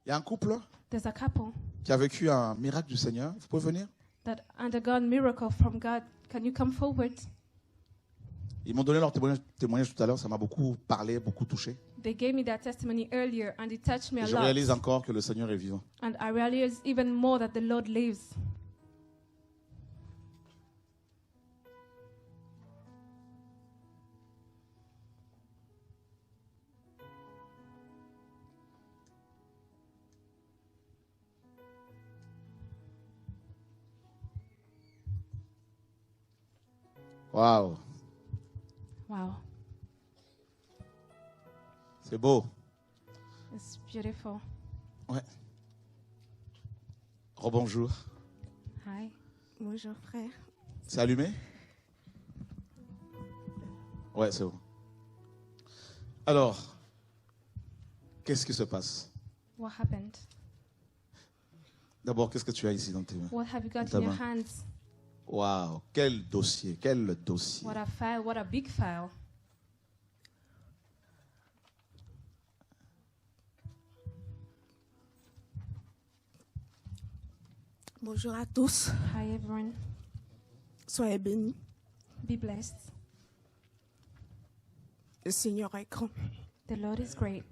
Il y a un couple There's a couple qui a vécu un miracle du Seigneur. Vous pouvez venir? that undergone miracle from God. Can you come forward? Ils m'ont donné leur témoignage tout à l'heure. Ça m'a beaucoup parlé, beaucoup touché. They gave me that testimony earlier, and it touched me Et a je lot. réalise encore que le Seigneur est vivant. And I realize even more that the Lord lives. Waouh, Wow, c'est beau. it's beautiful. Ouais. Rebonjour. Hi. Bonjour frère. C'est allumé? Ouais, c'est bon. Alors, qu'est-ce qui se passe? What happened? D'abord, qu'est-ce que tu as ici dans tes mains? What have you got Ta in your main. hands? Waouh, quel dossier, quel dossier. What a file, what a big file. Bonjour à tous. Hi everyone. Soyez bénis. Be blessed. Le Seigneur est grand. The Lord is great.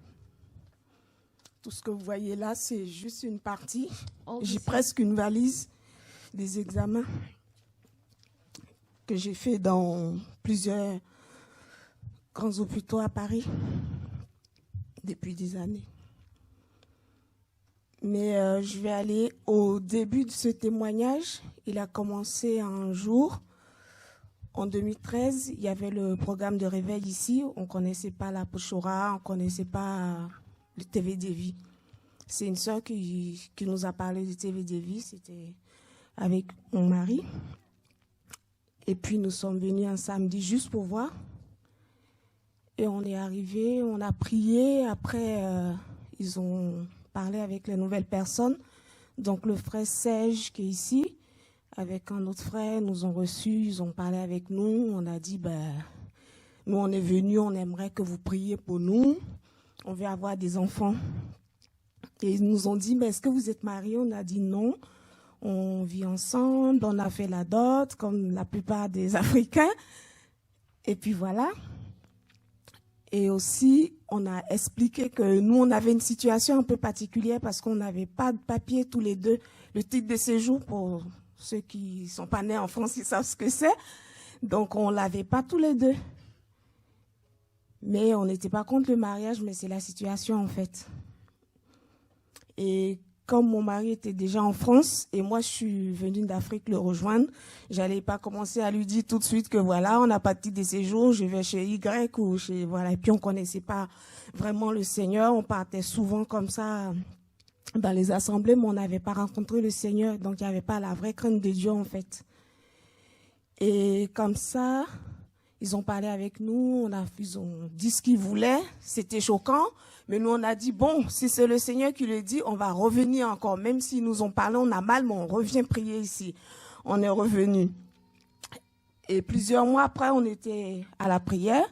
Tout ce que vous voyez là, c'est juste une partie. All J'ai this, presque une valise des examens que j'ai fait dans plusieurs grands hôpitaux à Paris depuis des années. Mais je vais aller au début de ce témoignage. Il a commencé un jour, en 2013. Il y avait le programme de réveil ici. On ne connaissait pas la Pochora, on ne connaissait pas le TV Devi. C'est une sœur qui nous a parlé du TV Devi. C'était avec mon mari. Et puis nous sommes venus un samedi juste pour voir. Et on est arrivé, on a prié. Après, ils ont parlé avec les nouvelles personnes. Donc le frère Serge qui est ici, avec un autre frère, nous ont reçus, ils ont parlé avec nous. On a dit, nous on est venus, on aimerait que vous priez pour nous. On veut avoir des enfants. Et ils nous ont dit, mais est-ce que vous êtes mariés? On a dit non. On vit ensemble, on a fait la dot, comme la plupart des Africains. Et puis voilà. Et aussi, on a expliqué que nous, on avait une situation un peu particulière parce qu'on n'avait pas de papier tous les deux. Le titre de séjour, pour ceux qui ne sont pas nés en France, ils savent ce que c'est. Donc, on ne l'avait pas tous les deux. Mais on n'était pas contre le mariage, mais c'est la situation en fait. Et comme mon mari était déjà en France et moi je suis venue d'Afrique le rejoindre, j'allais pas commencer à lui dire tout de suite que voilà, on n'a pas de titre de séjour, je vais chez Y ou chez voilà. Et puis on connaissait pas vraiment le Seigneur, on partait souvent comme ça dans les assemblées, mais on n'avait pas rencontré le Seigneur, donc il n'y avait pas la vraie crainte de Dieu en fait. Et comme ça, ils ont parlé avec nous, ils ont dit ce qu'ils voulaient, c'était choquant, mais nous on a dit, bon, si c'est le Seigneur qui le dit, on va revenir encore, même s'ils nous ont parlé, on a mal, mais on revient prier ici. On est revenu. Et plusieurs mois après, on était à la prière,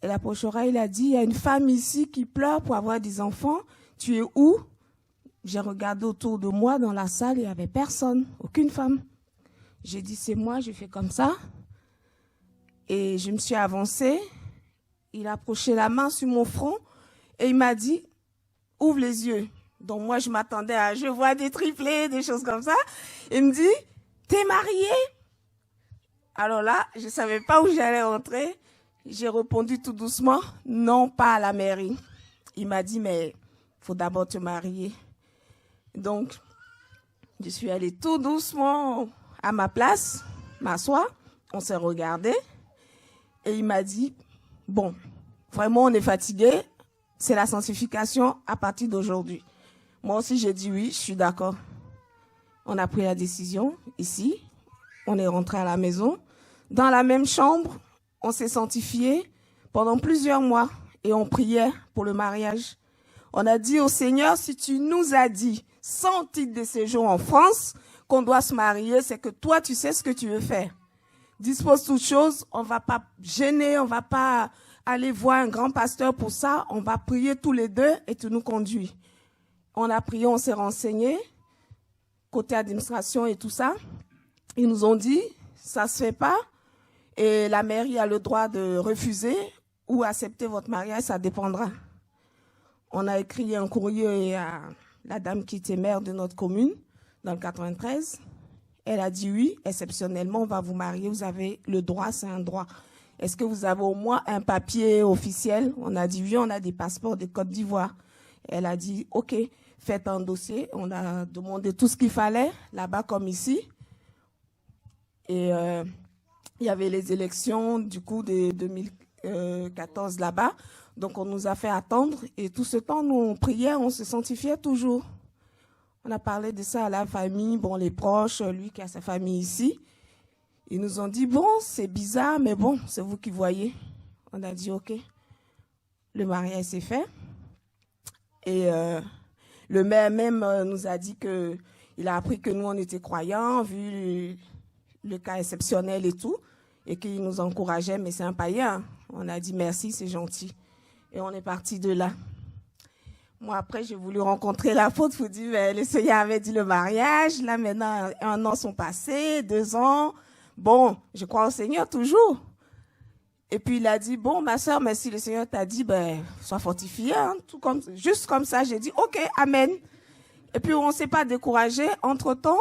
et la Pochora, il a dit, il y a une femme ici qui pleure pour avoir des enfants, tu es où? J'ai regardé autour de moi dans la salle, il n'y avait personne, aucune femme. J'ai dit, c'est moi, j'ai fait comme ça. Et je me suis avancée, il a approché la main sur mon front et il m'a dit, ouvre les yeux. Donc moi, je m'attendais à, je vois des triplés, des choses comme ça. Il me dit, t'es mariée? Alors là, je ne savais pas où j'allais rentrer. J'ai répondu tout doucement, non, pas à la mairie. Il m'a dit, mais il faut d'abord te marier. Donc, je suis allée tout doucement à ma place, m'asseoir, on s'est regardé. Et il m'a dit, bon, vraiment on est fatigué, c'est la sanctification à partir d'aujourd'hui. Moi aussi j'ai dit oui, je suis d'accord. On a pris la décision ici, on est rentré à la maison. Dans la même chambre, on s'est sanctifié pendant plusieurs mois et on priait pour le mariage. On a dit au Seigneur, si tu nous as dit, sans titre de séjour en France, qu'on doit se marier, c'est que toi tu sais ce que tu veux faire. Dispose toutes choses, on ne va pas gêner, on ne va pas aller voir un grand pasteur pour ça, on va prier tous les deux et tu nous conduis. On a prié, on s'est renseigné, côté administration et tout ça. Ils nous ont dit, ça se fait pas, et la mairie a le droit de refuser ou accepter votre mariage, ça dépendra. On a écrit un courrier à la dame qui était maire de notre commune, dans le 93. Elle a dit oui, exceptionnellement, on va vous marier, vous avez le droit, c'est un droit. Est-ce que vous avez au moins un papier officiel? On a dit oui, on a des passeports de Côte d'Ivoire. Elle a dit ok, faites un dossier. On a demandé tout ce qu'il fallait, là-bas comme ici. Et il y avait les élections du coup de 2014 là-bas. Donc on nous a fait attendre. Et tout ce temps, nous, on priait, on se sanctifiait toujours. On a parlé de ça à la famille, bon, les proches, lui qui a sa famille ici. Ils nous ont dit, bon, c'est bizarre, mais bon, c'est vous qui voyez. On a dit, ok. Le mariage s'est fait. Et le maire même nous a dit qu'il a appris que nous, on était croyants, vu le cas exceptionnel et tout, et qu'il nous encourageait, mais c'est un païen. On a dit, merci, c'est gentil. Et on est parti de là. Moi, après, j'ai voulu rencontrer l'apôtre pour dire, mais le Seigneur avait dit le mariage. Là, maintenant, 1 an sont passés, 2 ans. Bon, je crois au Seigneur toujours. Et puis, il a dit, bon, ma soeur, mais si le Seigneur t'a dit, ben, sois fortifiée, hein, juste comme ça. J'ai dit, ok, amen. Et puis, on ne s'est pas découragé. Entre-temps,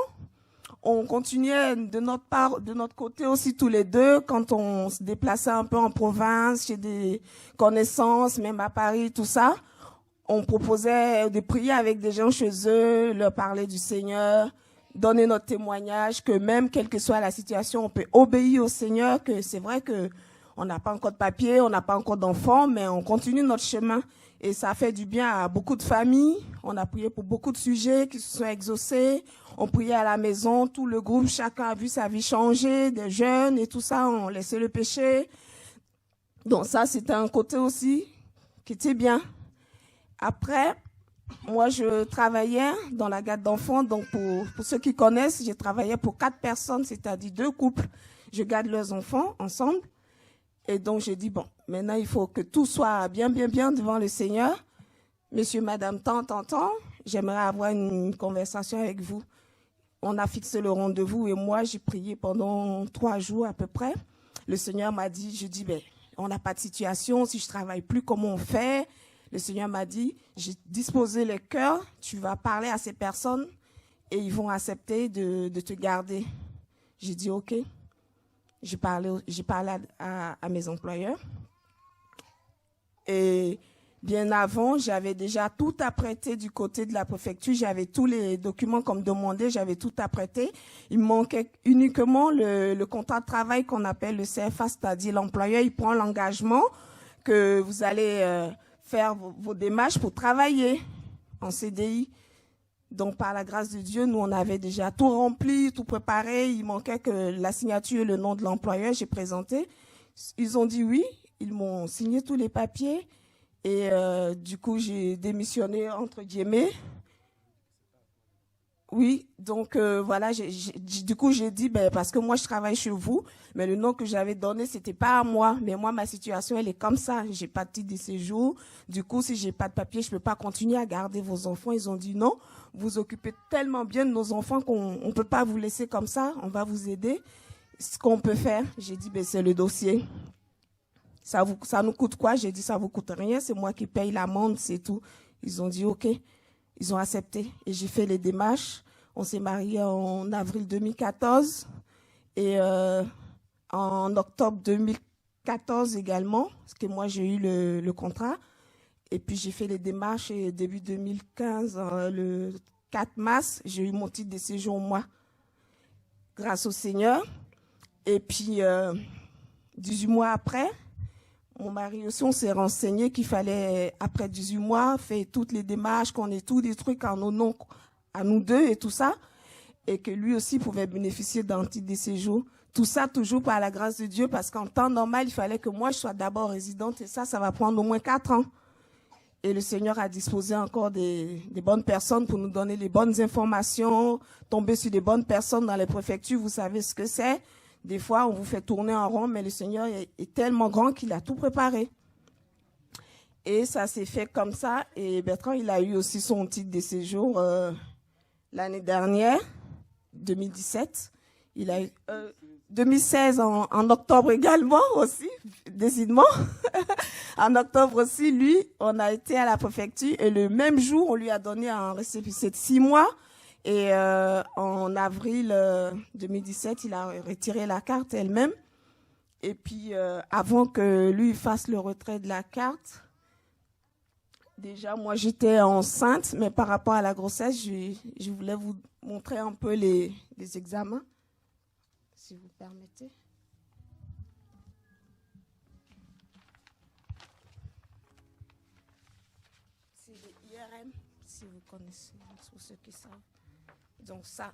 on continuait de notre côté aussi tous les deux, quand on se déplaçait un peu en province, chez des connaissances, même à Paris, tout ça. On proposait de prier avec des gens chez eux, leur parler du Seigneur, donner notre témoignage, que même quelle que soit la situation, on peut obéir au Seigneur, que c'est vrai que on n'a pas encore de papier, on n'a pas encore d'enfants, mais on continue notre chemin. Et ça a fait du bien à beaucoup de familles. On a prié pour beaucoup de sujets qui se sont exaucés. On priait à la maison, tout le groupe, chacun a vu sa vie changer, des jeunes et tout ça, on laissait le péché. Donc ça, c'était un côté aussi qui était bien. Après, moi, je travaillais dans la garde d'enfants. Donc, pour ceux qui connaissent, j'ai travaillé pour 4 personnes, c'est-à-dire 2 couples. Je garde leurs enfants ensemble. Et donc, j'ai dit, bon, maintenant, il faut que tout soit bien, bien, bien devant le Seigneur. Monsieur, madame, tant, j'aimerais avoir une conversation avec vous. On a fixé le rendez-vous et moi, j'ai prié pendant 3 jours à peu près. Le Seigneur m'a dit, je dis, ben, on n'a pas de situation. Si je travaille plus, comment on fait? Le Seigneur m'a dit, j'ai disposé les cœurs, tu vas parler à ces personnes et ils vont accepter de te garder. J'ai dit, ok. J'ai parlé à mes employeurs. Et bien avant, j'avais déjà tout apprêté du côté de la préfecture. J'avais tous les documents comme demandé, j'avais tout apprêté. Il me manquait uniquement le contrat de travail qu'on appelle le CFA, c'est-à-dire l'employeur, il prend l'engagement que vous allez faire vos démarches pour travailler en CDI. Donc, par la grâce de Dieu, nous, on avait déjà tout rempli, tout préparé. Il manquait que la signature et le nom de l'employeur. J'ai présenté. Ils ont dit oui. Ils m'ont signé tous les papiers. Et du coup, j'ai démissionné, entre guillemets. Oui, donc voilà, du coup, j'ai dit, ben, parce que moi, je travaille chez vous, mais le nom que j'avais donné, c'était pas à moi. Mais moi, ma situation, elle est comme ça. J'ai pas de titre de séjour. Du coup, si j'ai pas de papier, je peux pas continuer à garder vos enfants. Ils ont dit non, vous occupez tellement bien de nos enfants qu'on peut pas vous laisser comme ça. On va vous aider. Ce qu'on peut faire, j'ai dit, ben, c'est le dossier. Ça nous coûte quoi? J'ai dit, ça vous coûte rien. C'est moi qui paye l'amende, c'est tout. Ils ont dit, OK. Ils ont accepté et j'ai fait les démarches. On s'est mariés en avril 2014 et en octobre 2014 également, parce que moi j'ai eu le contrat. Et puis j'ai fait les démarches et début 2015, le 4 mars, j'ai eu mon titre de séjour moi, grâce au Seigneur. Et puis 18 mois après, mon mari aussi, on s'est renseigné qu'il fallait, après 18 mois, faire toutes les démarches, qu'on ait tous des trucs en nos noms, à nous deux et tout ça, et que lui aussi pouvait bénéficier d'un titre de séjour. Tout ça toujours par la grâce de Dieu, parce qu'en temps normal, il fallait que moi, je sois d'abord résidente, et ça va prendre au moins 4 ans. Et le Seigneur a disposé encore des bonnes personnes pour nous donner les bonnes informations, tomber sur des bonnes personnes dans les préfectures, vous savez ce que c'est. Des fois, on vous fait tourner en rond, mais le Seigneur est tellement grand qu'il a tout préparé. Et ça s'est fait comme ça. Et Bertrand, il a eu aussi son titre de séjour l'année dernière, 2017. Il a eu 2016 en octobre également aussi, décidément. En octobre aussi, lui, on a été à la préfecture et le même jour, on lui a donné un récépissé de 6 mois. Et en avril 2017, il a retiré la carte elle-même. Et puis, avant que lui fasse le retrait de la carte, déjà, moi, j'étais enceinte, mais par rapport à la grossesse, je voulais vous montrer un peu les examens, si vous permettez. C'est des IRM, si vous connaissez, pour ceux qui savent. Donc ça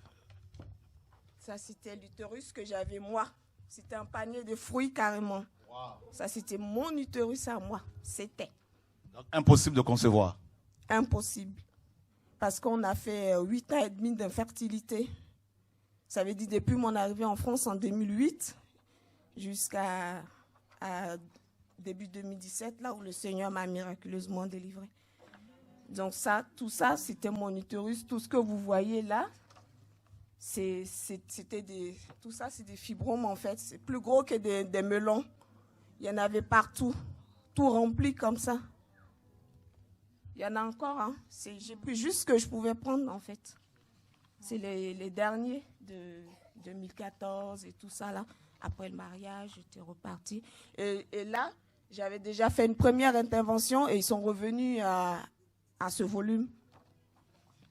c'était l'utérus que j'avais moi. C'était un panier de fruits carrément. Wow. Ça, c'était mon utérus à moi. C'était. Donc, impossible de concevoir. Impossible. Parce qu'on a fait 8 ans et demi d'infertilité. Ça veut dire depuis mon arrivée en France en 2008 jusqu'à début 2017, là où le Seigneur m'a miraculeusement délivré. Donc ça, tout ça, c'était mon utérus. Tout ce que vous voyez là, tout ça, c'est des fibromes en fait. C'est plus gros que des melons. Il y en avait partout, tout rempli comme ça. Il y en a encore, hein. J'ai pris juste ce que je pouvais prendre en fait. C'est les derniers de 2014 et tout ça là. Après le mariage, j'étais repartie. Et là, j'avais déjà fait une première intervention et ils sont revenus à ce volume.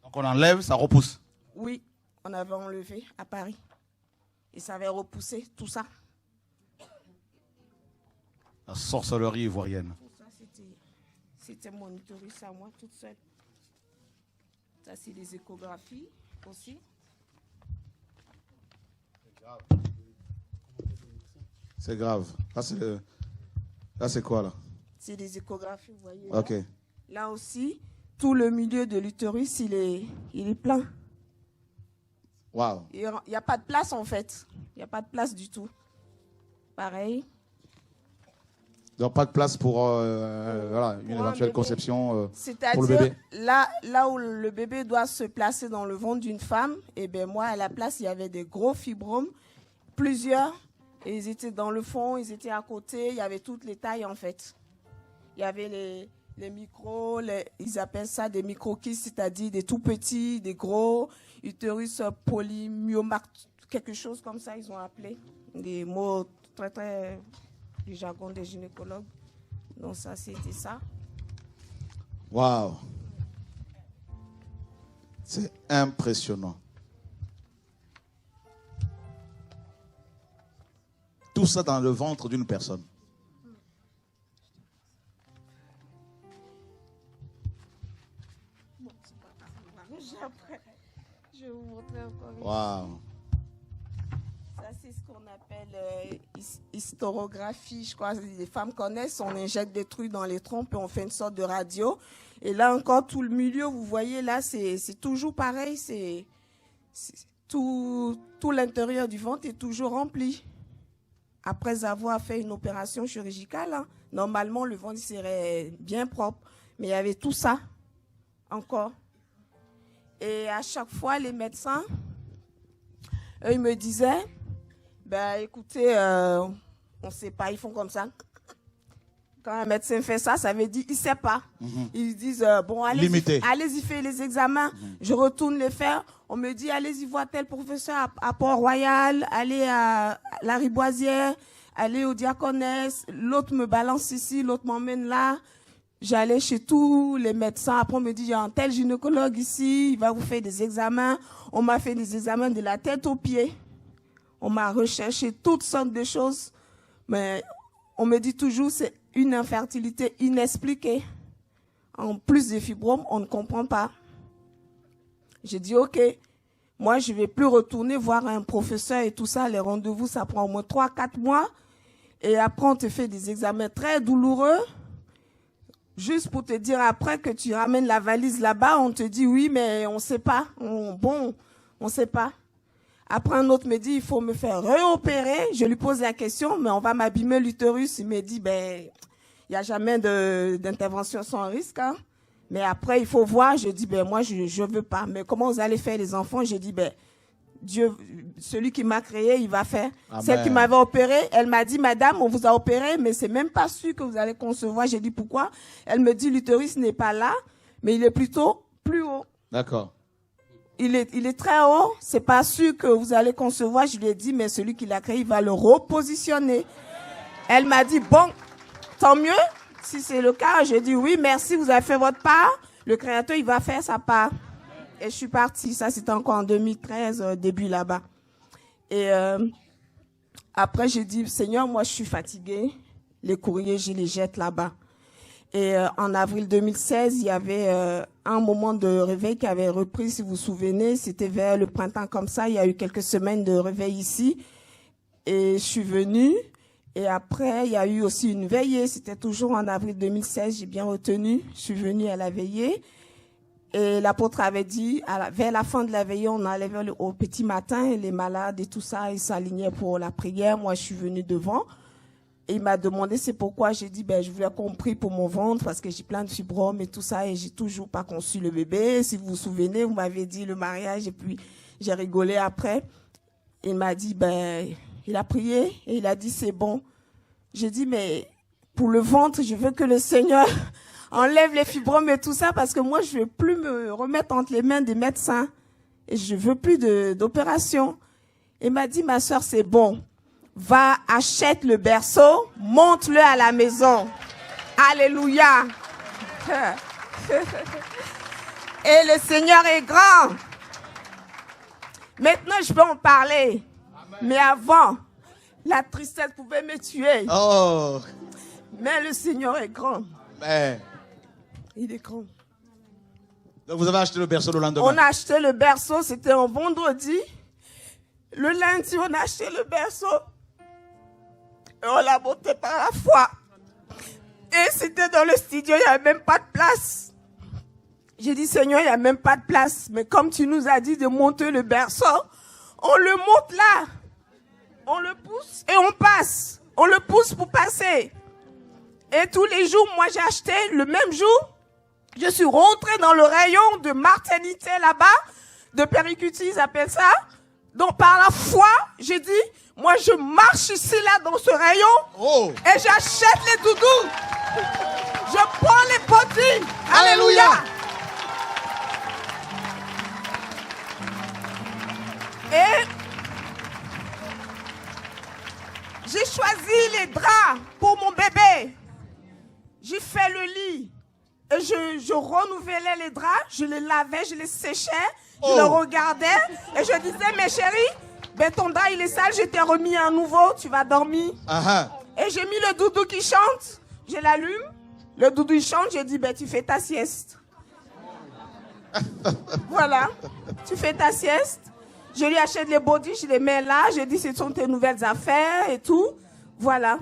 Donc on enlève, ça repousse. Oui, on avait enlevé à Paris. Et ça avait repoussé tout ça. La sorcellerie ivoirienne. Tout ça, c'était mon utérus à moi, toute seule. Ça, c'est des échographies aussi. C'est grave. Là, c'est quoi, là? C'est des échographies, vous voyez. OK. Là aussi, tout le milieu de l'utérus, il est plein. Wow. Il n'y a pas de place, en fait. Il n'y a pas de place du tout. Pareil. Donc, pas de place pour une éventuelle conception pour le bébé. Là où le bébé doit se placer dans le ventre d'une femme, et bien moi, à la place, il y avait des gros fibromes, plusieurs, et ils étaient dans le fond, ils étaient à côté, il y avait toutes les tailles, en fait. Il y avait les micros, ils appellent ça des microkystes, c'est-à-dire des tout petits, des gros, utérus polymyomate, quelque chose comme ça, ils ont appelé. Des mots très, très... du jargon des gynécologues. Donc ça, c'était ça. Waouh. C'est impressionnant. Tout ça dans le ventre d'une personne. Bon, c'est pas grave. Après, je vais vous montrer encore. Waouh. Ça, c'est ce qu'on appelle historographie. Je crois que les femmes connaissent. On injecte des trucs dans les trompes et on fait une sorte de radio. Et là encore, tout le milieu, vous voyez, là, c'est toujours pareil. C'est tout l'intérieur du ventre est toujours rempli. Après avoir fait une opération chirurgicale, hein, normalement, le ventre serait bien propre. Mais il y avait tout ça encore. Et à chaque fois, les médecins, eux, ils me disaient... Ben, écoutez, on ne sait pas, ils font comme ça. Quand un médecin fait ça, ça veut dire qu'il ne sait pas. Ils disent, bon, allez-y faire les examens. Je retourne les faire. On me dit, allez-y voir tel professeur à Port-Royal, allez à la Riboisière, allez au Diaconesse. L'autre me balance ici, l'autre m'emmène là. J'allais chez tous les médecins. Après, on me dit, il y a un tel gynécologue ici, il va vous faire des examens. On m'a fait des examens de la tête aux pieds. On m'a recherché toutes sortes de choses, mais on me dit toujours c'est une infertilité inexpliquée. En plus des fibromes, on ne comprend pas. J'ai dit, OK, moi, je ne vais plus retourner voir un professeur et tout ça. Les rendez-vous, ça prend au moins 3-4 mois. Et après, on te fait des examens très douloureux. Juste pour te dire après que tu ramènes la valise là-bas, on te dit oui, mais on ne sait pas. On ne sait pas. Après, un autre me dit, il faut me faire réopérer. Je lui pose la question, mais on va m'abîmer l'utérus. Il me dit, ben, il il n'y a jamais d'intervention sans risque. Hein. Mais après, il faut voir. Je dis, ben moi, je ne veux pas. Mais comment vous allez faire les enfants? Je dis, ben Dieu, celui qui m'a créé, il va faire. Amen. Celle qui m'avait opéré, elle m'a dit, madame, on vous a opéré, mais c'est même pas sûr que vous allez concevoir. J'ai dit, pourquoi? Elle me dit, l'utérus n'est pas là, mais il est plutôt plus haut. D'accord. Il est très haut, c'est pas sûr que vous allez concevoir. Je lui ai dit, mais celui qui l'a créé, il va le repositionner. Elle m'a dit, bon, tant mieux, si c'est le cas. J'ai dit, oui, merci, vous avez fait votre part. Le Créateur, il va faire sa part. Et je suis partie, ça c'était encore en 2013, début là-bas. Et après, j'ai dit, Seigneur, moi je suis fatiguée. Les courriers, je les jette là-bas. Et en avril 2016, il y avait un moment de réveil qui avait repris, si vous vous souvenez. C'était vers le printemps comme ça. Il y a eu quelques semaines de réveil ici. Et je suis venue. Et après, il y a eu aussi une veillée. C'était toujours en avril 2016, j'ai bien retenu. Je suis venue à la veillée. Et l'apôtre avait dit, vers la fin de la veillée, on allait au petit matin, et les malades et tout ça, ils s'alignaient pour la prière. Moi, je suis venue devant. Et il m'a demandé c'est pourquoi. J'ai dit, ben, je voulais qu'on prie pour mon ventre parce que j'ai plein de fibromes et tout ça et j'ai toujours pas conçu le bébé. Si vous vous souvenez, vous m'avez dit le mariage et puis j'ai rigolé après. Il m'a dit, ben, il a prié et il a dit c'est bon. J'ai dit, mais pour le ventre, je veux que le Seigneur enlève les fibromes et tout ça parce que moi, je veux plus me remettre entre les mains des médecins et je veux plus d'opération. Il m'a dit, ma soeur, c'est bon. Va, achète le berceau, monte-le à la maison. Alléluia. Et le Seigneur est grand. Maintenant, je peux en parler. Amen. Mais avant, la tristesse pouvait me tuer. Oh. Mais le Seigneur est grand. Amen. Il est grand. Donc vous avez acheté le berceau le lendemain? On a acheté le berceau, c'était un vendredi. Le lundi, on a acheté le berceau. Et on l'a monté par la foi. Et c'était dans le studio, il n'y avait même pas de place. J'ai dit, Seigneur, il n'y a même pas de place. Mais comme tu nous as dit de monter le berceau, on le monte là. On le pousse et on passe. On le pousse pour passer. Et tous les jours, moi j'ai acheté le même jour. Je suis rentrée dans le rayon de maternité là-bas, de périculture, ils appellent ça. Donc par la foi, j'ai dit, moi je marche ici là dans ce rayon et j'achète les doudous. Je prends les petits. Alléluia. Et j'ai choisi les draps pour mon bébé. J'ai fait le lit. Et je renouvelais les draps, je les lavais, je les séchais, je les regardais et je disais, mais chérie, ben ton drap il est sale, je t'ai remis un nouveau, tu vas dormir. Et j'ai mis le doudou qui chante, je l'allume, le doudou il chante, j'ai dit, ben tu fais ta sieste. Voilà, tu fais ta sieste. Je lui achète les bodys, je les mets là, je dis, ce sont tes nouvelles affaires et tout. Voilà.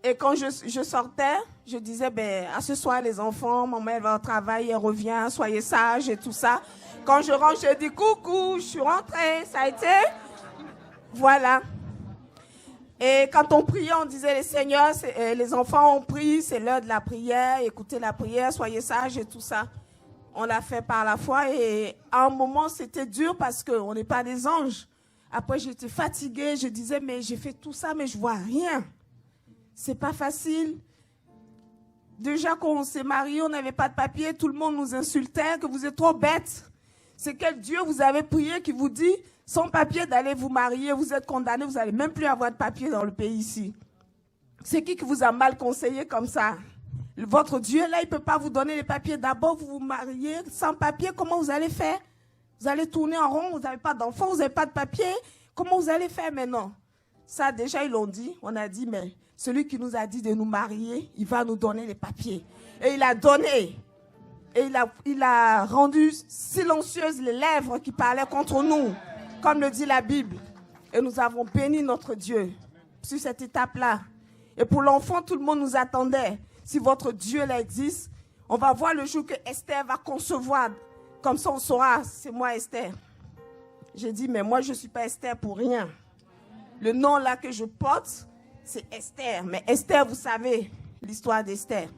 Et quand je sortais, je disais, ben, à ce soir, les enfants, maman, elle va au travail, elle revient, soyez sages et tout ça. Quand je rentre, je dis, coucou, je suis rentrée, ça a été. Voilà. Et quand on priait, on disait, les seigneurs, les enfants ont prié, c'est l'heure de la prière, écoutez la prière, soyez sages et tout ça. On l'a fait par la foi et à un moment, c'était dur parce qu'on n'est pas des anges. Après, j'étais fatiguée, je disais, mais j'ai fait tout ça, mais je vois rien. C'est pas facile. Déjà, quand on s'est mariés, on n'avait pas de papier. Tout le monde nous insultait, que vous êtes trop bêtes. C'est quel Dieu vous avez prié qui vous dit, sans papier, d'aller vous marier, vous êtes condamnés, vous n'allez même plus avoir de papier dans le pays ici. C'est qui vous a mal conseillé comme ça? Votre Dieu, là, il ne peut pas vous donner les papiers. D'abord, vous vous mariez sans papier. Comment vous allez faire? Vous allez tourner en rond, vous n'avez pas d'enfant, vous n'avez pas de papier. Comment vous allez faire maintenant? Ça, déjà, ils l'ont dit. On a dit, mais celui qui nous a dit de nous marier, il va nous donner les papiers. Et il a donné. Et il a rendu silencieuses les lèvres qui parlaient contre nous, comme le dit la Bible. Et nous avons béni notre Dieu sur cette étape-là. Et pour l'enfant, tout le monde nous attendait. Si votre Dieu là existe, on va voir le jour que Esther va concevoir. Comme ça, on saura, c'est moi Esther. J'ai dit, mais moi, je ne suis pas Esther pour rien. Le nom là que je porte, c'est Esther. Mais Esther, vous savez l'histoire d'Esther.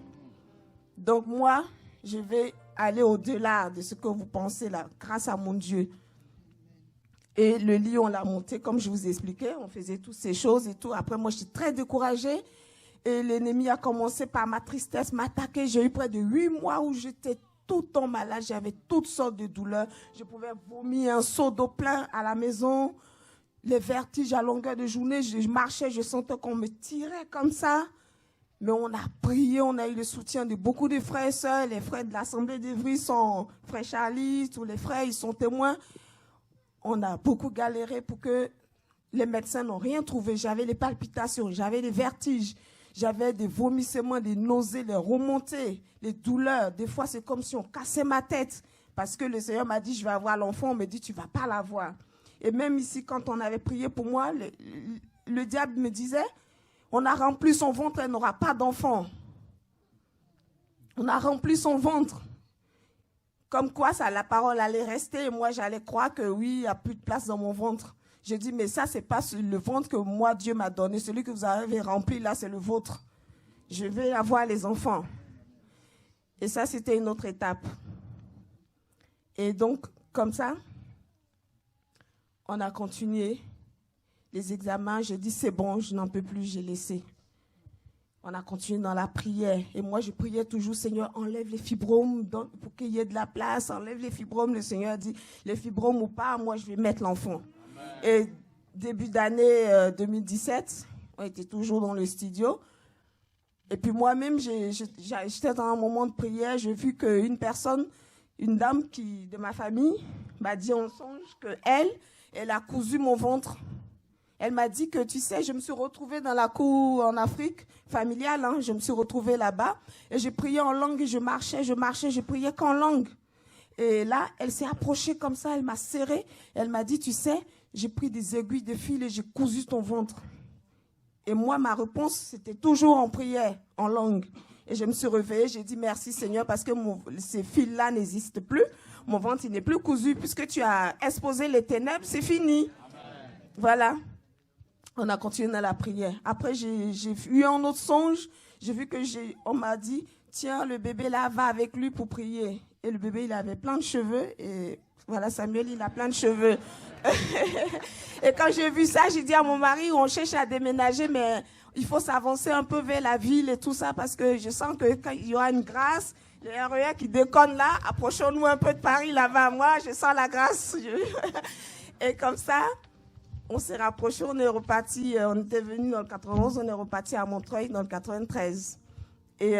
Donc moi, je vais aller au-delà de ce que vous pensez là, grâce à mon Dieu. Et le lit, on l'a monté, comme je vous ai expliqué. On faisait toutes ces choses et tout. Après, moi, j'étais très découragée. Et l'ennemi a commencé par ma tristesse, m'attaquer. J'ai eu près de 8 mois où j'étais tout le temps malade. J'avais toutes sortes de douleurs. Je pouvais vomir un seau d'eau plein à la maison. Les vertiges à longueur de journée. Je marchais, je sentais qu'on me tirait comme ça. Mais on a prié, on a eu le soutien de beaucoup de frères et sœurs. Les frères de l'Assemblée d'Evry sont frère Charlie, tous les frères, ils sont témoins. On a beaucoup galéré pour que les médecins n'ont rien trouvé. J'avais les palpitations, j'avais les vertiges, j'avais des vomissements, des nausées, les remontées, les douleurs. Des fois, c'est comme si on cassait ma tête parce que le Seigneur m'a dit, je vais avoir l'enfant. On me dit, tu ne vas pas l'avoir. Et même ici, quand on avait prié pour moi, le diable me disait, on a rempli son ventre, elle n'aura pas d'enfant. On a rempli son ventre. Comme quoi, ça, la parole allait rester. Et moi, j'allais croire que oui, il n'y a plus de place dans mon ventre. Je dis, mais ça, ce n'est pas le ventre que moi, Dieu m'a donné. Celui que vous avez rempli, là, c'est le vôtre. Je vais avoir les enfants. Et ça, c'était une autre étape. Et donc, comme ça, on a continué les examens. Je dis, c'est bon, je n'en peux plus, j'ai laissé. On a continué dans la prière. Et moi, je priais toujours, Seigneur, enlève les fibromes pour qu'il y ait de la place. Enlève les fibromes. Le Seigneur a dit, les fibromes ou pas, moi, je vais mettre l'enfant. Et début d'année 2017, on était toujours dans le studio. Et puis moi-même, j'étais dans un moment de prière. J'ai vu qu'une personne, une dame de ma famille, m'a dit en songe qu'elle a cousu mon ventre. Elle m'a dit que, tu sais, je me suis retrouvée dans la cour en Afrique familiale. Hein, je me suis retrouvée là-bas. Et j'ai prié en langue et je marchais, je priais qu'en langue. Et là, elle s'est approchée comme ça, elle m'a serrée. Elle m'a dit, tu sais, j'ai pris des aiguilles de fil et j'ai cousu ton ventre. Et moi, ma réponse, c'était toujours en prière, en langue. Et je me suis réveillée, j'ai dit, merci Seigneur, parce que ces fils-là n'existent plus. Mon ventre, il n'est plus cousu. Puisque tu as exposé les ténèbres, c'est fini. Amen. Voilà. On a continué dans la prière. Après, j'ai eu un autre songe. J'ai vu on m'a dit, tiens, le bébé là, va avec lui pour prier. Et le bébé, il avait plein de cheveux. Et voilà, Samuel, il a plein de cheveux. Et quand j'ai vu ça, j'ai dit à mon mari, on cherche à déménager, mais il faut s'avancer un peu vers la ville et tout ça, parce que je sens que quand il y aura une grâce, les RER qui déconnent là, approchons-nous un peu de Paris là-bas. Moi, je sens la grâce. Et comme ça, on s'est rapprochés, on est reparti, on était venu dans le 91, on est reparti à Montreuil dans le 93. Et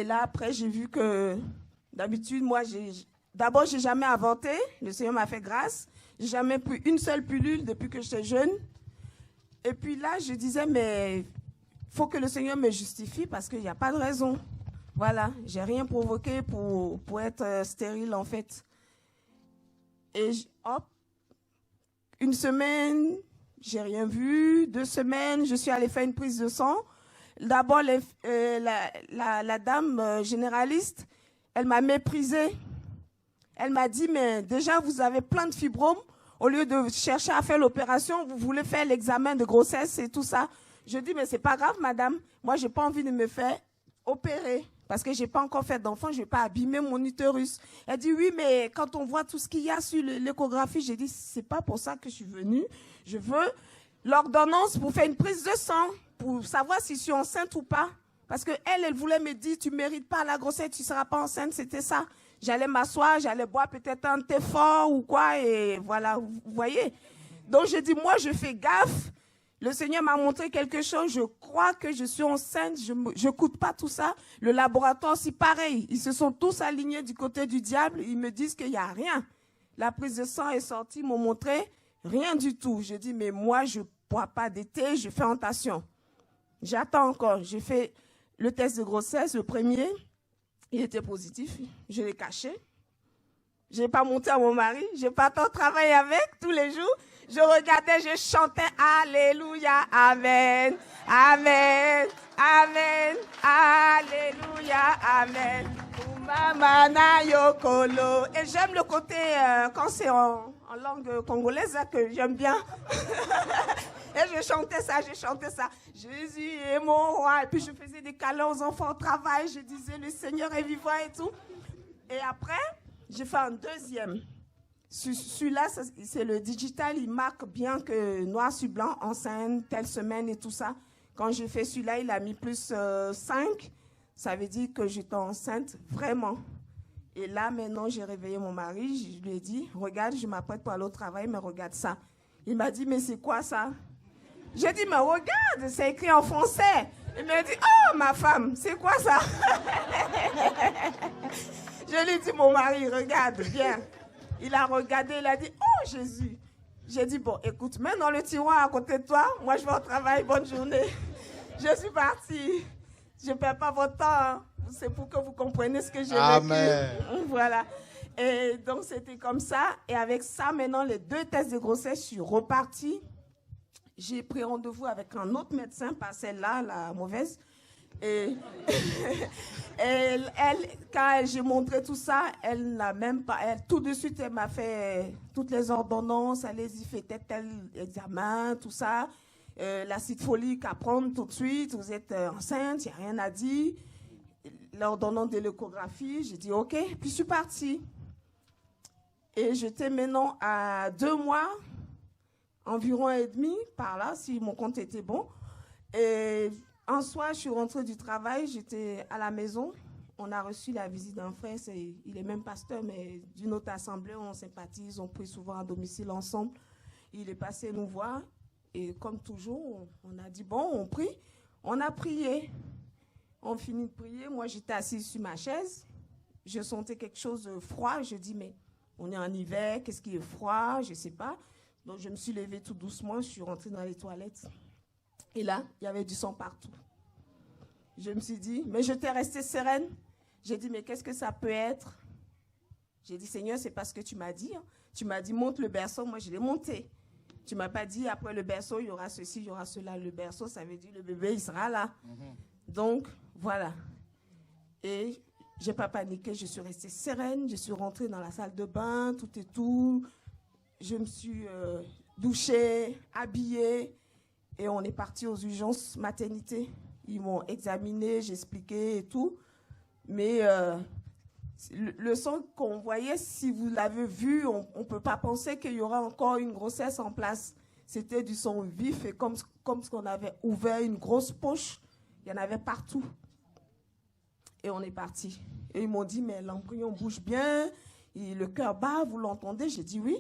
là, après, j'ai vu que, d'habitude, moi, d'abord, j'ai jamais avorté. Le Seigneur m'a fait grâce. J'ai jamais pris une seule pilule depuis que j'étais jeune. Et puis là, je disais, mais il faut que le Seigneur me justifie parce qu'il n'y a pas de raison. Voilà, j'ai rien provoqué pour être stérile, en fait. Et hop. Une semaine, j'ai rien vu. 2 semaines, je suis allée faire une prise de sang. D'abord, la dame généraliste, elle m'a méprisée. Elle m'a dit, mais déjà, vous avez plein de fibromes. Au lieu de chercher à faire l'opération, vous voulez faire l'examen de grossesse et tout ça. Je dis, mais c'est pas grave, madame. Moi, j'ai pas envie de me faire opérer. Parce que je n'ai pas encore fait d'enfant, je ne vais pas abîmer mon utérus. Elle dit, oui, mais quand on voit tout ce qu'il y a sur l'échographie, j'ai dit, ce n'est pas pour ça que je suis venue. Je veux l'ordonnance pour faire une prise de sang, pour savoir si je suis enceinte ou pas. Parce qu'elle voulait me dire, tu ne mérites pas la grossesse, tu ne seras pas enceinte, c'était ça. J'allais m'asseoir, j'allais boire peut-être un thé fort ou quoi, et voilà, vous voyez. Donc j'ai dit, moi, je fais gaffe. Le Seigneur m'a montré quelque chose, je crois que je suis enceinte, je n'écoute pas tout ça. Le laboratoire aussi pareil, ils se sont tous alignés du côté du diable, ils me disent qu'il n'y a rien. La prise de sang est sortie, ils m'ont montré rien du tout. J'ai dit, mais moi, je ne bois pas de thé, je fais attention. J'attends encore, j'ai fait le test de grossesse, le premier, il était positif, je l'ai caché. Je n'ai pas monté à mon mari, je n'ai pas tant travaillé avec tous les jours. Je regardais, je chantais Alléluia, Amen, Amen, Amen, Alléluia, Amen. Umamana yokolo. Et j'aime le côté, quand c'est en langue congolaise, que j'aime bien. Et je chantais ça. Jésus est mon roi. Et puis je faisais des câlins aux enfants au travail. Je disais, le Seigneur est vivant et tout. Et après, j'ai fait un deuxième. Celui-là, c'est le digital. Il marque bien que noir sur blanc, enceinte, telle semaine et tout ça. Quand j'ai fait celui-là, il a mis plus 5. Ça veut dire que j'étais enceinte vraiment. Et là, maintenant, j'ai réveillé mon mari. Je lui ai dit, regarde, je m'apprête pour aller au travail, mais regarde ça. Il m'a dit, mais c'est quoi ça? J'ai dit, mais regarde, c'est écrit en français. Il m'a dit, oh, ma femme, c'est quoi ça? Je lui ai dit, mon mari, regarde, viens. Il a regardé, il a dit, oh, Jésus. J'ai dit, bon, écoute, mets dans le tiroir à côté de toi. Moi, je vais au travail, bonne journée. Je suis partie. Je ne perds pas votre temps, hein. C'est pour que vous compreniez ce que j'ai vécu. Voilà. Et donc, c'était comme ça. Et avec ça, maintenant, les 2 tests de grossesse, je suis repartie. J'ai pris rendez-vous avec un autre médecin, pas celle-là, la mauvaise. Et quand j'ai montré tout ça, elle n'a même pas... tout de suite, elle m'a fait toutes les ordonnances. Allez-y, faites tel examen, tout ça. L'acide folique à prendre tout de suite. Vous êtes enceinte, il n'y a rien à dire. L'ordonnance de l'échographie, j'ai dit OK, puis je suis partie. Et j'étais maintenant à 2 mois, environ et demi, par là, si mon compte était bon. Et un soir, je suis rentrée du travail, j'étais à la maison. On a reçu la visite d'un frère, il est même pasteur, mais d'une autre assemblée, on sympathise, on prie souvent à domicile ensemble. Il est passé nous voir, et comme toujours, on a dit, bon, on prie. On a prié. On finit de prier. Moi, j'étais assise sur ma chaise. Je sentais quelque chose de froid. Je dis, mais on est en hiver, qu'est-ce qui est froid? Je ne sais pas. Donc, je me suis levée tout doucement. Je suis rentrée dans les toilettes. Et là, il y avait du sang partout. Je me suis dit, mais j'étais restée sereine. J'ai dit, mais qu'est-ce que ça peut être? J'ai dit, Seigneur, c'est pas ce que tu m'as dit. Hein. Tu m'as dit, monte le berceau. Moi, je l'ai monté. Tu ne m'as pas dit, après le berceau, il y aura ceci, il y aura cela. Le berceau, ça veut dire le bébé, il sera là. Donc, voilà. Et je n'ai pas paniqué, je suis restée sereine. Je suis rentrée dans la salle de bain, tout et tout. Je me suis douchée, habillée. Et on est parti aux urgences maternité. Ils m'ont examinée, j'ai expliqué et tout. Mais le sang qu'on voyait, si vous l'avez vu, on ne peut pas penser qu'il y aura encore une grossesse en place. C'était du sang vif et comme si on avait ouvert une grosse poche. Il y en avait partout. Et on est parti. Et ils m'ont dit, mais l'embryon bouge bien, et le cœur bat, vous l'entendez? J'ai dit oui.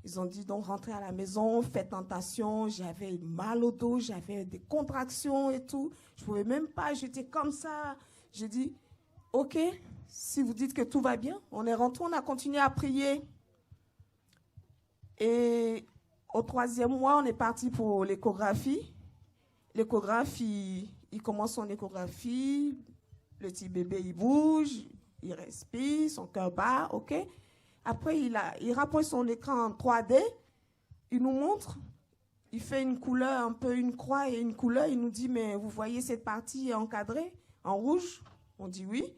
Ils ont dit, donc rentrez à la maison, faites tentation. J'avais mal au dos, j'avais des contractions et tout. Je ne pouvais même pas, j'étais comme ça. J'ai dit, OK, si vous dites que tout va bien, on est rentré, on a continué à prier. Et au 3e mois, on est parti pour l'échographie. L'échographie, il commence son échographie, le petit bébé, il bouge, il respire, son cœur bat, OK. Après, il rapproche son écran en 3D, il nous montre, il fait une couleur, un peu une croix et une couleur, il nous dit, mais vous voyez cette partie encadrée en rouge? On dit oui.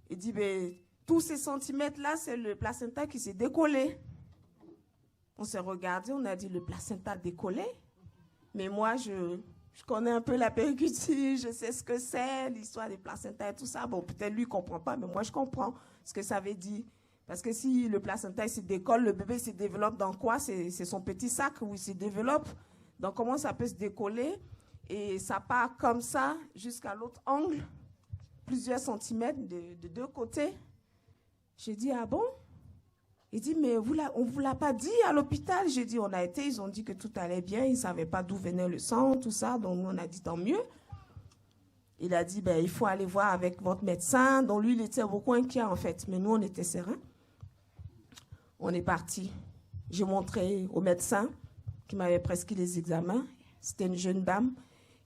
Il dit, mais tous ces centimètres-là, c'est le placenta qui s'est décollé. On s'est regardé, on a dit, le placenta décollé? Mais moi, je connais un peu la périculture, je sais ce que c'est, l'histoire des placentas et tout ça. Bon, peut-être lui ne comprend pas, mais moi, je comprends ce que ça veut dire. Parce que si le placenta il se décolle, le bébé se développe dans quoi? C'est son petit sac où il se développe. Donc, comment ça peut se décoller? Et ça part comme ça jusqu'à l'autre angle, plusieurs centimètres de 2 côtés. J'ai dit, ah bon? Il dit, mais on ne vous l'a pas dit à l'hôpital? J'ai dit, on a été, ils ont dit que tout allait bien, ils ne savaient pas d'où venait le sang, tout ça, donc on a dit, tant mieux. Il a dit, il faut aller voir avec votre médecin. Donc lui, il était beaucoup inquiet en fait, mais nous, on était sereins. On est parti. J'ai montré au médecin qui m'avait prescrit les examens. C'était une jeune dame.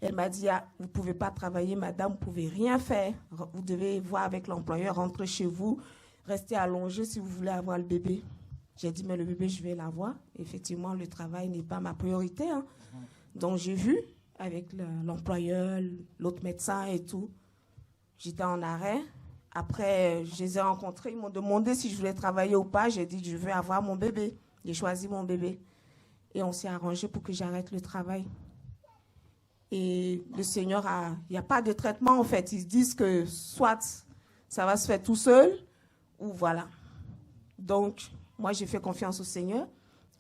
Elle m'a dit, ah, vous ne pouvez pas travailler, madame, vous ne pouvez rien faire. Vous devez voir avec l'employeur, rentrer chez vous, rester allongé si vous voulez avoir le bébé. J'ai dit, mais le bébé, je vais l'avoir. Effectivement, le travail n'est pas ma priorité. Hein. Donc, j'ai vu avec l'employeur, l'autre médecin et tout. J'étais en arrêt. Après, je les ai rencontrés. Ils m'ont demandé si je voulais travailler ou pas. J'ai dit, je veux avoir mon bébé. J'ai choisi mon bébé. Et on s'est arrangé pour que j'arrête le travail. Et le Seigneur il n'y a pas de traitement en fait. Ils disent que soit ça va se faire tout seul, ou voilà. Donc, moi j'ai fait confiance au Seigneur.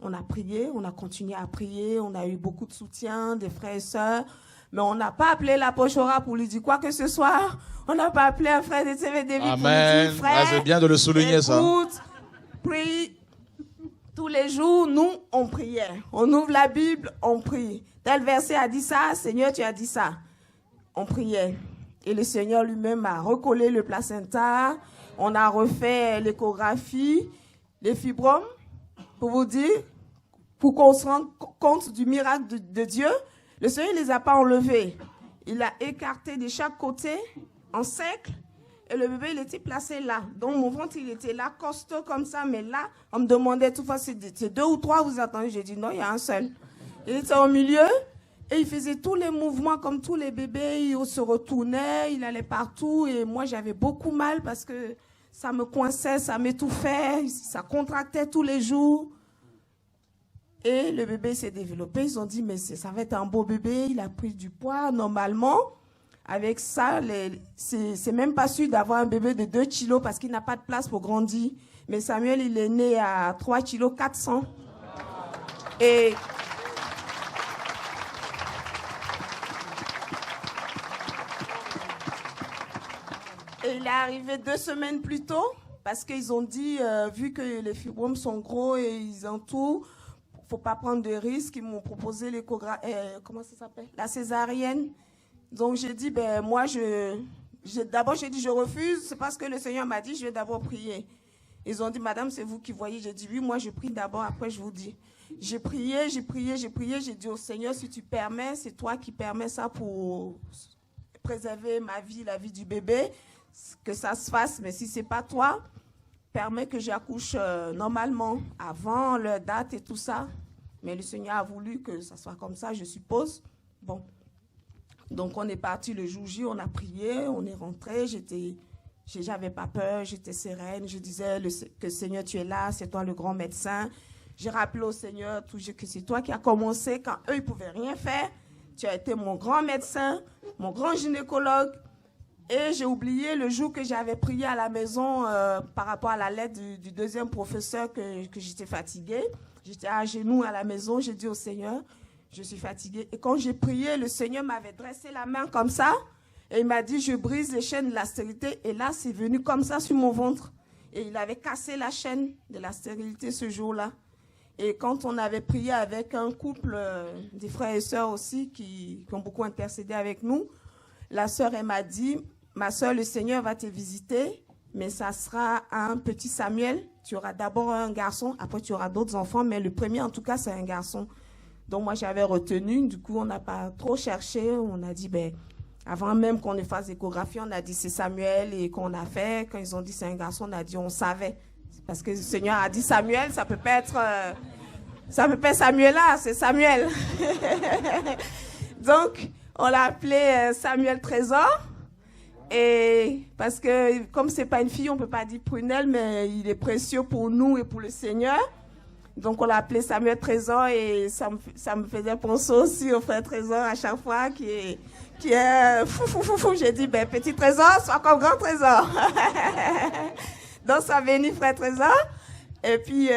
On a prié, on a continué à prier, on a eu beaucoup de soutien des frères et sœurs. Mais on n'a pas appelé la Pochora pour lui dire quoi que ce soit. On n'a pas appelé un frère de TV David pour lui dire frère. C'est bien de le souligner, écoute, ça. Prie. Tous les jours, nous, on priait. On ouvre la Bible, on prie. Tel verset a dit ça, Seigneur, tu as dit ça. On priait. Et le Seigneur lui-même a recollé le placenta. On a refait l'échographie, les fibromes, pour vous dire, pour qu'on se rende compte du miracle de Dieu. Le Seigneur ne les a pas enlevés. Il a écarté de chaque côté, en cercle. Et le bébé, il était placé là. Donc, mon ventre, il était là, costaud comme ça. Mais là, on me demandait tout fois, c'est 2 ou 3, vous attendez. J'ai dit, non, il y a un seul. Il était au milieu et il faisait tous les mouvements comme tous les bébés. Il se retournait, il allait partout. Et moi, j'avais beaucoup mal parce que ça me coinçait, ça m'étouffait, ça contractait tous les jours. Et le bébé s'est développé. Ils ont dit, mais ça va être un beau bébé. Il a pris du poids normalement. Avec ça, c'est même pas sûr d'avoir un bébé de 2 kilos parce qu'il n'a pas de place pour grandir. Mais Samuel, il est né à 3 kilos 400. Et il est arrivé 2 semaines plus tôt parce qu'ils ont dit, vu que les fibromes sont gros et ils ont tout, faut pas prendre de risques. Ils m'ont proposé comment ça s'appelle? La césarienne. Donc, j'ai dit, moi, d'abord, j'ai dit, je refuse. C'est parce que le Seigneur m'a dit, je vais d'abord prier. Ils ont dit, madame, c'est vous qui voyez. J'ai dit, oui, moi, je prie d'abord, après, je vous dis. J'ai prié. J'ai dit au Seigneur, si tu permets, c'est toi qui permets ça pour préserver ma vie, la vie du bébé, que ça se fasse. Mais si c'est pas toi, permets que j'accouche normalement, avant leur date et tout ça. Mais le Seigneur a voulu que ça soit comme ça, je suppose. Bon. Donc, on est parti le jour J, on a prié, on est rentré. J'avais pas peur, j'étais sereine. Je disais que Seigneur, tu es là, c'est toi le grand médecin. J'ai rappelé au Seigneur toujours que c'est toi qui as commencé quand eux, ils ne pouvaient rien faire. Tu as été mon grand médecin, mon grand gynécologue. Et j'ai oublié le jour que j'avais prié à la maison par rapport à la lettre du deuxième professeur que j'étais fatiguée. J'étais à genoux à la maison, j'ai dit au Seigneur, je suis fatiguée. Et quand j'ai prié, le Seigneur m'avait dressé la main comme ça. Et il m'a dit, je brise les chaînes de la stérilité. Et là, c'est venu comme ça sur mon ventre. Et il avait cassé la chaîne de la stérilité ce jour-là. Et quand on avait prié avec un couple, des frères et sœurs aussi, qui ont beaucoup intercédé avec nous, la sœur, elle m'a dit, ma sœur, le Seigneur va te visiter, mais ça sera un petit Samuel. Tu auras d'abord un garçon, après tu auras d'autres enfants, mais le premier, en tout cas, c'est un garçon. Donc, moi, j'avais retenu. Du coup, on n'a pas trop cherché. On a dit, avant même qu'on ne fasse l'échographie, on a dit c'est Samuel. Et qu'on a fait, quand ils ont dit c'est un garçon, on a dit on savait. Parce que le Seigneur a dit Samuel, ça peut pas être Samuel-là, c'est Samuel. Donc, on l'a appelé Samuel Trésor. Et parce que, comme c'est pas une fille, on peut pas dire Prunelle, mais il est précieux pour nous et pour le Seigneur. Donc, on l'a appelé Samuel Trésor et ça me faisait penser aussi au frère Trésor à chaque fois qui est fou. J'ai dit, petit Trésor, sois comme grand Trésor. Donc, ça venu frère Trésor. Et puis,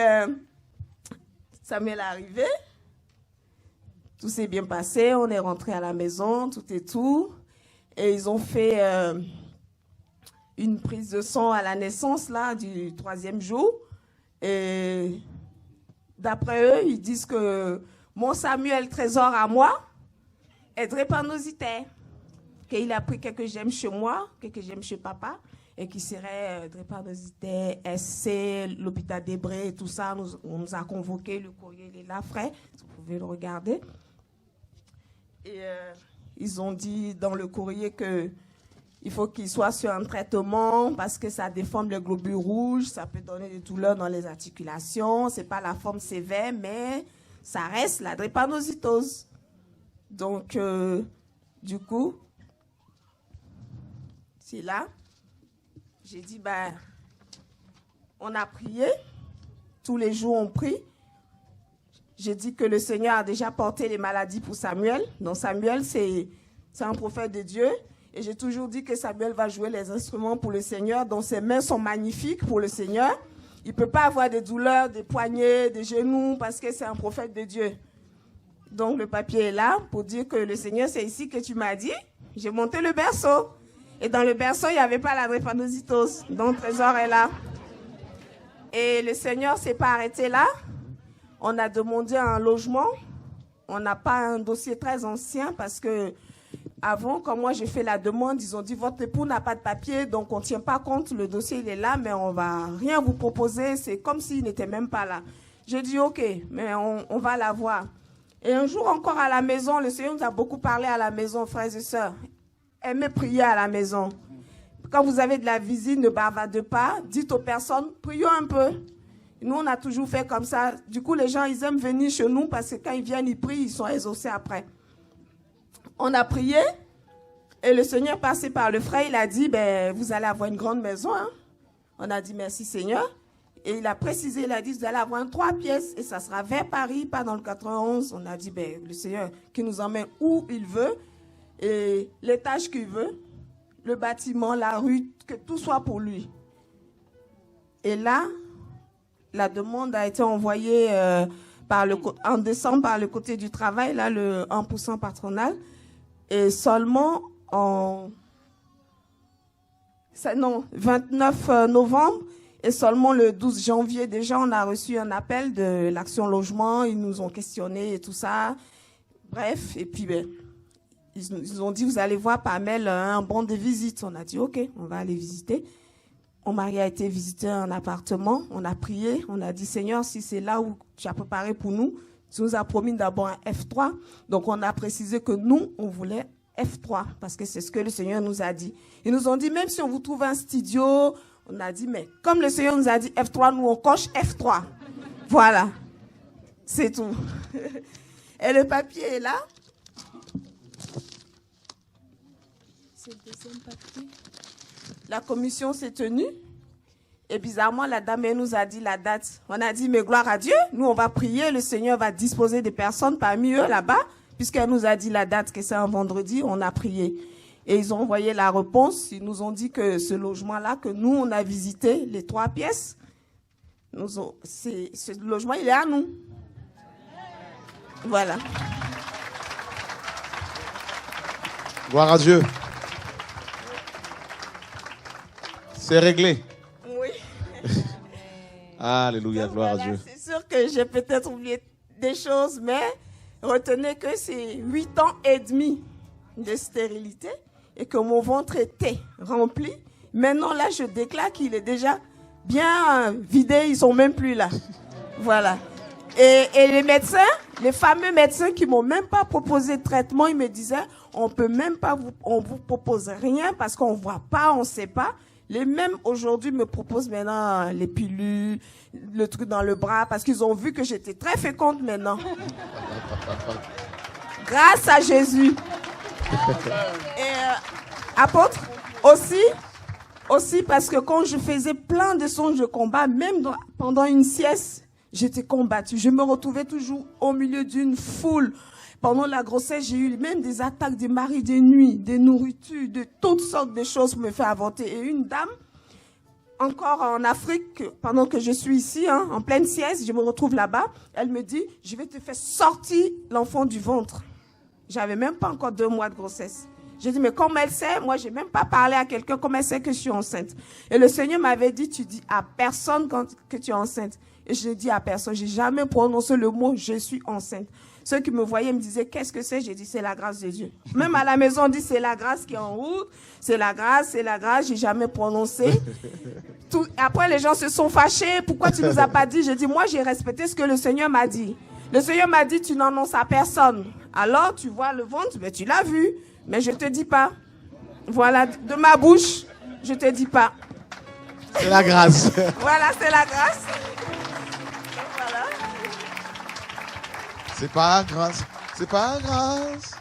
Samuel est arrivé. Tout s'est bien passé. On est rentré à la maison, tout et tout. Et ils ont fait une prise de sang à la naissance, là, du 3e jour. Et d'après eux, ils disent que mon Samuel Trésor à moi est drépanocytaire. Qu'il a pris quelques gemmes chez moi, quelques gemmes chez papa, et qui serait drépanocytaire, SC, l'hôpital d'Hébré, tout ça. On nous a convoqué, le courrier il est là, frais, vous pouvez le regarder. Et ils ont dit dans le courrier qu'il faut qu'il soit sur un traitement parce que ça déforme les globules rouges, ça peut donner des douleurs dans les articulations. Ce n'est pas la forme sévère, mais ça reste la drépanocytose. Donc, du coup, c'est là. J'ai dit, on a prié. Tous les jours, on prie. J'ai dit que le Seigneur a déjà porté les maladies pour Samuel. Donc Samuel, c'est un prophète de Dieu. Et j'ai toujours dit que Samuel va jouer les instruments pour le Seigneur. Donc ses mains sont magnifiques pour le Seigneur. Il ne peut pas avoir des douleurs, des poignets, des genoux, parce que c'est un prophète de Dieu. Donc le papier est là pour dire que le Seigneur, c'est ici que tu m'as dit. J'ai monté le berceau. Et dans le berceau, il n'y avait pas la drépanocytose. Donc le trésor est là. Et le Seigneur ne s'est pas arrêté là. On a demandé un logement. On n'a pas un dossier très ancien parce que avant, quand moi j'ai fait la demande, ils ont dit votre époux n'a pas de papier, donc on ne tient pas compte, le dossier il est là, mais on ne va rien vous proposer. C'est comme s'il n'était même pas là. J'ai dit ok, mais on va la voir. Et un jour encore à la maison, le Seigneur nous a beaucoup parlé à la maison, frères et sœurs. Aimez prier à la maison. Quand vous avez de la visite, ne bavardez pas. Dites aux personnes, prions un peu. Nous, on a toujours fait comme ça. Du coup, les gens, ils aiment venir chez nous parce que quand ils viennent, ils prient, ils sont exaucés après. On a prié et le Seigneur passé par le frère, il a dit, vous allez avoir une grande maison. Hein? On a dit, merci Seigneur. Et il a précisé, il a dit, vous allez avoir 3 pièces et ça sera vers Paris, pas dans le 91. On a dit, le Seigneur qui nous emmène où il veut et l'étage qu'il veut, le bâtiment, la rue, que tout soit pour lui. Et là, la demande a été envoyée en décembre par le côté du travail, là, le 1% patronal. Et seulement 29 novembre et seulement le 12 janvier, déjà, on a reçu un appel de l'Action Logement. Ils nous ont questionnés et tout ça. Bref, et puis ils ont dit, vous allez voir par mail un bon de visite. On a dit, ok, on va aller visiter. Mon mari a été visiter un appartement. On a prié. On a dit, Seigneur, si c'est là où tu as préparé pour nous, tu nous as promis d'abord un F3. Donc, on a précisé que nous, on voulait F3 parce que c'est ce que le Seigneur nous a dit. Ils nous ont dit, même si on vous trouve un studio, on a dit, mais comme le Seigneur nous a dit F3, nous, on coche F3. Voilà. C'est tout. Et le papier est là. C'est le deuxième papier. La commission s'est tenue. Et bizarrement, la dame, elle nous a dit la date. On a dit, mais gloire à Dieu, nous, on va prier, le Seigneur va disposer des personnes parmi eux là-bas, puisqu'elle nous a dit la date, que c'est un vendredi, on a prié. Et ils ont envoyé la réponse. Ils nous ont dit que ce logement-là, que nous, on a visité, les 3 pièces, ce logement, il est à nous. Voilà. Gloire à Dieu. C'est réglé. Oui. Alléluia, donc, gloire voilà, à Dieu. C'est sûr que j'ai peut-être oublié des choses, mais retenez que c'est 8 ans et demi de stérilité et que mon ventre était rempli. Maintenant, là, je déclare qu'il est déjà bien vidé. Ils ne sont même plus là. Voilà. Et les médecins, les fameux médecins qui ne m'ont même pas proposé de traitement, ils me disaient, on peut même pas on vous propose rien parce qu'on ne voit pas, on ne sait pas. Les mêmes aujourd'hui me proposent maintenant les pilules, le truc dans le bras, parce qu'ils ont vu que j'étais très féconde maintenant. Grâce à Jésus. Et apôtre, aussi parce que quand je faisais plein de songes de combat, même pendant une sieste, j'étais combattue. Je me retrouvais toujours au milieu d'une foule. Pendant la grossesse, j'ai eu même des attaques des maris de nuit, des nourritures, de toutes sortes de choses pour me faire avorter. Et une dame, encore en Afrique, pendant que je suis ici, en pleine sieste, je me retrouve là-bas, elle me dit, je vais te faire sortir l'enfant du ventre. J'avais même pas encore 2 mois de grossesse. J'ai dit, mais comme elle sait, moi, j'ai même pas parlé à quelqu'un, comme elle sait que je suis enceinte. Et le Seigneur m'avait dit, tu dis à personne que tu es enceinte. Et je l'ai dit à personne, j'ai jamais prononcé le mot, je suis enceinte. Ceux qui me voyaient me disaient, qu'est-ce que c'est? J'ai dit, c'est la grâce de Dieu. Même à la maison, on dit, c'est la grâce qui est en route. C'est la grâce, j'ai jamais prononcé. Après, les gens se sont fâchés. Pourquoi tu nous as pas dit? J'ai dit, moi, j'ai respecté ce que le Seigneur m'a dit. Le Seigneur m'a dit, tu n'annonces à personne. Alors, tu vois le ventre, mais tu l'as vu. Mais je te dis pas. Voilà, de ma bouche, je te dis pas. C'est la grâce. Voilà, c'est la grâce. Voilà. C'est pas grâce. C'est pas grâce.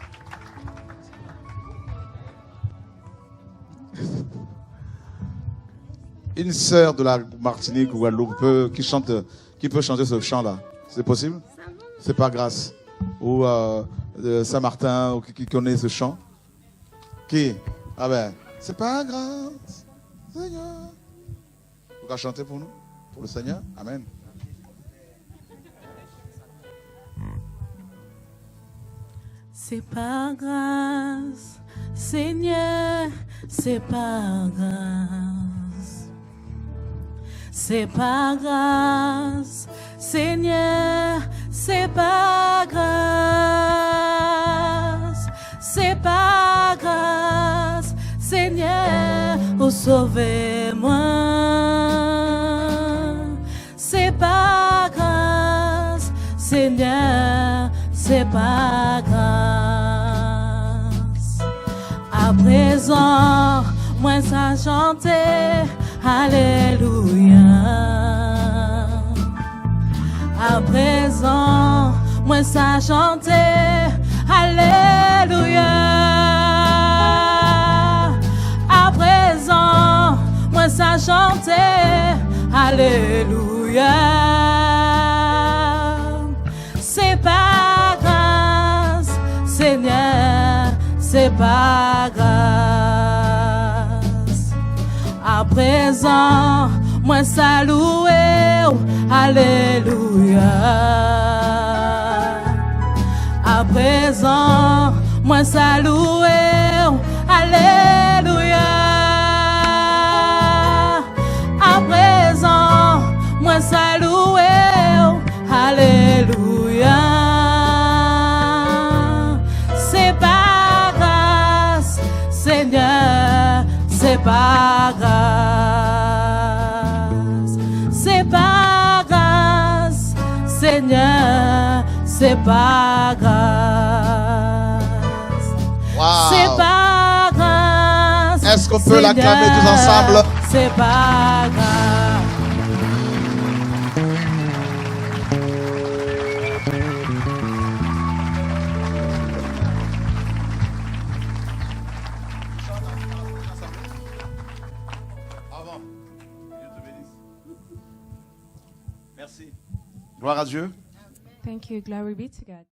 Une sœur de la Martinique ou Guadeloupe qui peut chanter ce chant-là. C'est possible? Ça va, C'est par grâce. Ou Saint-Martin, ou qui connaît ce chant. Qui? Ah ben, c'est par grâce, Seigneur. Vous pouvez chanter pour nous? Pour le Seigneur? Amen. C'est par grâce, Seigneur, c'est par grâce. C'est par grâce, Seigneur, c'est par grâce. C'est par grâce, Seigneur, oh sauvez-moi. C'est par grâce, Seigneur, c'est par grâce. À présent, moi ça chanter, alléluia. À présent, moi ça chanter, alléluia. À présent, moi ça chanter, alléluia. C'est pas grâce, Seigneur, c'est pas grâce. À présent, moi ça louer, alléluia. À présent, moi ça louer, alléluia. À présent, moi ça louer, alléluia. C'est pas grâce, Seigneur, c'est pas grâce. C'est pas grâce, Seigneur, c'est pas grâce. Wow. C'est pas grâce. Est-ce qu'on peut l'acclamer tous ensemble? C'est pas grâce. Merci. Gloire à Dieu. Thank you. Glory be to God.